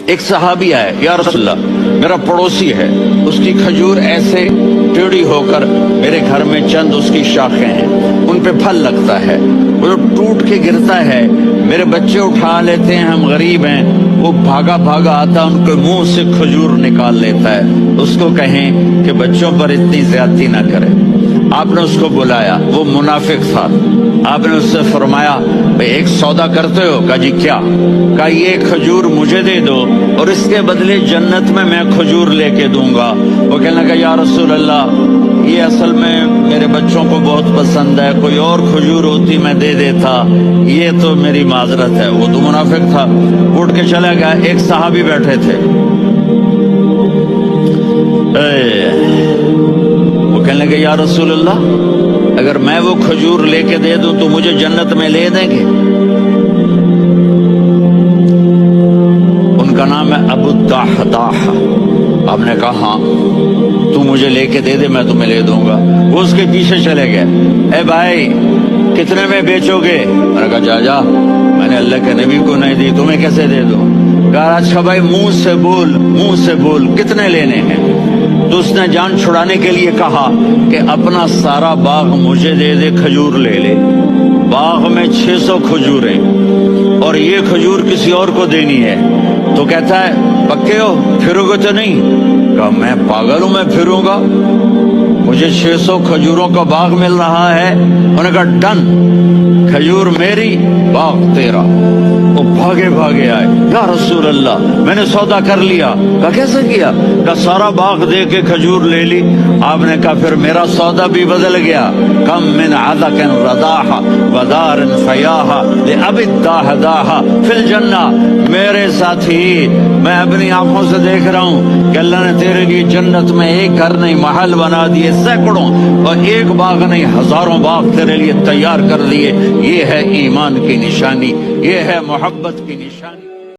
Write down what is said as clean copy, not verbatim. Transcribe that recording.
ایک صحابی آئے، یا رسول اللہ میرا پڑوسی ہے، اس کی کھجور ایسے ٹیڑھی ہو کر میرے گھر میں چند اس کی شاخیں ہیں، ان پہ پھل لگتا ہے، وہ ٹوٹ کے گرتا ہے، میرے بچے اٹھا لیتے ہیں، ہم غریب ہیں، وہ بھاگا بھاگا آتا ان کے منہ سے کھجور نکال لیتا ہے، اس کو کہیں کہ بچوں پر اتنی زیادتی نہ کرے۔ آپ نے اس کو بلایا، وہ منافق تھا، آپ نے اس سے فرمایا بھئی ایک سودا کرتے ہو؟ کہا جی کیا؟ کہا یہ کھجور مجھے دے دو اور اس کے بدلے جنت میں کھجور لے کے دوں گا۔ وہ کہنے لگا یا رسول اللہ یہ اصل میں میرے بچوں کو بہت پسند ہے، کوئی اور کھجور ہوتی میں دے دیتا، یہ تو میری معذرت ہے۔ وہ تو منافق تھا، اٹھ کے چلا گیا۔ ایک صحابی بیٹھے تھے، وہ کہنے لگے یا رسول اللہ اگر میں وہ کھجور لے کے دے دوں تو مجھے جنت میں لے دیں گے؟ ان کا نام ہے ابو الدحداح۔ آپ نے کہا ہاں تو مجھے لے کے دے دے، میں تمہیں لے دوں گا۔ وہ اس کے پیچھے چلے گئے، اے بھائی کتنے میں بیچو گے؟ میں نے کہا جا جا، میں نے اللہ کے نبی کو نہیں دی، تمہیں کیسے دے دوں؟ کہا اچھا بھائی منہ سے بول، منہ سے بول، کتنے لینے ہیں؟ تو اس نے جان چھڑانے کے لیے کہا کہ اپنا سارا باغ مجھے دے دے، کھجور لے لے۔ باغ میں 600 کھجوریں اور یہ کھجور کسی اور کو دینی ہے۔ تو کہتا ہے پکے ہو، پھرو گے تو نہیں؟ کہا میں پاگل ہوں، میں پھروں گا؟ مجھے 600 کھجوروں کا باغ مل رہا ہے۔ انہوں نے کہا ڈن، کھجور میری، باغ تیرا۔ وہ بھاگے بھاگے آئے، یا رسول اللہ میں نے سودا کر لیا۔ کہا کیسے کیا؟ کہا سارا باغ دے کے کھجور لے لی۔ آپ نے کہا پھر میرا سودا بھی بدل گیا۔ کم من عدق رداح ودار فیاح لأبی الدحداح فی الجنہ۔ میرے ساتھی میں اپنی آنکھوں سے دیکھ رہا ہوں کہ اللہ نے تیرے لیے جنت میں ایک گھر نہیں محل بنا دیے، سینکڑوں، اور ایک باغ نہیں ہزاروں باغ تیرے لیے تیار کر دیے۔ یہ ہے ایمان کی نشانی، یہ ہے محبت کی نشانی۔